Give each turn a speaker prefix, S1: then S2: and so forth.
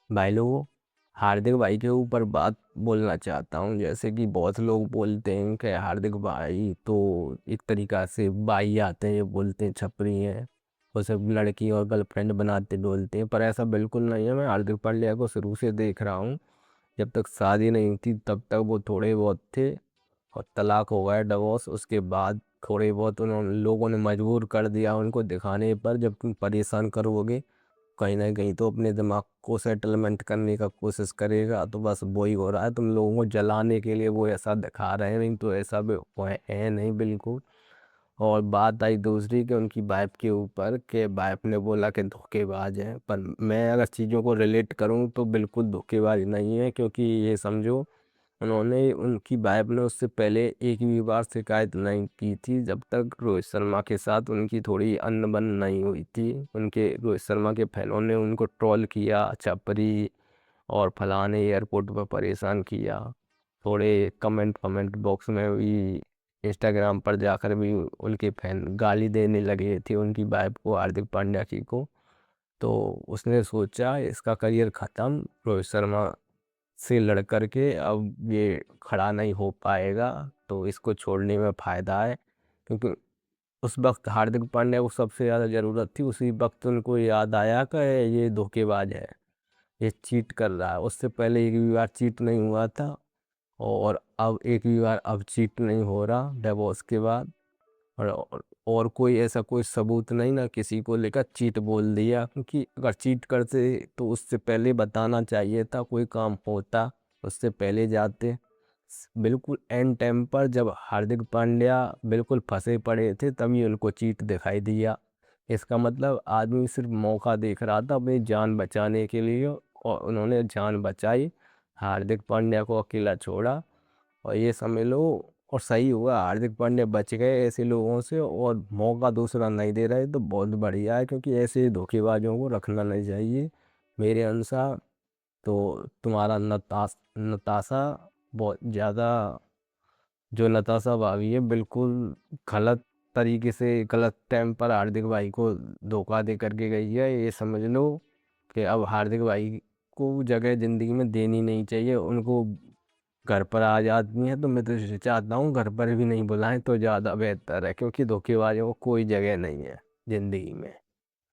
S1: भाई लोगों, हार्दिक भाई के ऊपर बात बोलना चाहता हूँ। जैसे कि बहुत लोग बोलते हैं कि हार्दिक भाई तो एक तरीका से भाई आते हैं, ये बोलते हैं छपरी हैं, उसे लड़की और गर्लफ्रेंड बनाते डोलते हैं, पर ऐसा बिल्कुल नहीं है। मैं हार्दिक पांड्या को शुरू से देख रहा हूँ, जब तक शादी नहीं हुई थी तब तक वो थोड़े बहुत थे, और तलाक हो गया डिवोर्स, उसके बाद थोड़े बहुत उन्होंने लोगों ने मजबूर कर दिया उनको दिखाने पर। जब तुम परेशान करोगे कहीं ना कहीं तो अपने दिमाग को सेटलमेंट करने का कोशिश करेगा, तो बस वही हो रहा है। तुम लोगों को जलाने के लिए वो ऐसा दिखा रहे हैं, नहीं तो ऐसा भी वो है नहीं बिल्कुल। और बात आई दूसरी कि उनकी वाइफ के ऊपर, कि वाइफ ने बोला कि धोखेबाज है, पर मैं अगर चीज़ों को रिलेट करूं तो बिल्कुल धोखेबाज नहीं है। क्योंकि ये समझो, उन्होंने उनकी वाइफ ने उससे पहले एक भी बार शिकायत नहीं की थी, जब तक रोहित शर्मा के साथ उनकी थोड़ी अनबन नहीं हुई थी। उनके रोहित शर्मा के फैनों ने उनको ट्रोल किया, छपरी और फलाने एयरपोर्ट पर परेशान किया। थोड़े कमेंट कमेंट बॉक्स में भी, इंस्टाग्राम पर जाकर भी उनके फैन गाली देने लगे थे उनकी वाइफ को, हार्दिक पांड्या की को। तो उसने सोचा इसका करियर ख़त्म, रोहित शर्मा से लड़ कर के अब ये खड़ा नहीं हो पाएगा, तो इसको छोड़ने में फ़ायदा है। क्योंकि उस वक्त हार्दिक पांड्या को सबसे ज़्यादा ज़रूरत थी, उसी वक्त उनको याद आया कि ये धोखेबाज है, ये चीट कर रहा है। उससे पहले एक भी बार चीट नहीं हुआ था, और अब एक भी बार अब चीट नहीं हो रहा डिवोर्स के बाद। और कोई ऐसा कोई सबूत नहीं ना किसी को लेकर चीट बोल दिया, क्योंकि अगर चीट करते तो उससे पहले बताना चाहिए था, कोई काम होता उससे पहले जाते। बिल्कुल एंड टाइम पर जब हार्दिक पांड्या बिल्कुल फंसे पड़े थे तभी उनको चीट दिखाई दिया। इसका मतलब आदमी सिर्फ मौका देख रहा था अपनी जान बचाने के लिए, और उन्होंने जान बचाई, हार्दिक पांड्या को अकेला छोड़ा, और ये समझ लो। और सही हुआ, हार्दिक पांड्या बच गए ऐसे लोगों से, और मौका दूसरा नहीं दे रहे तो बहुत बढ़िया है, क्योंकि ऐसे धोखेबाजों को रखना नहीं चाहिए मेरे अनुसार। तो तुम्हारा नताशा बहुत ज़्यादा, जो नताशा भाभी है बिल्कुल गलत तरीके से गलत टाइम पर हार्दिक भाई को धोखा दे करके गई है। ये समझ लो कि अब हार्दिक भाई को जगह ज़िंदगी में देनी नहीं चाहिए। उनको घर पर आ जाती हैं तो मैं तो चाहता हूँ घर पर भी नहीं बुलाएं तो ज़्यादा बेहतर है, क्योंकि धोखेबाजों को कोई जगह नहीं है ज़िंदगी में।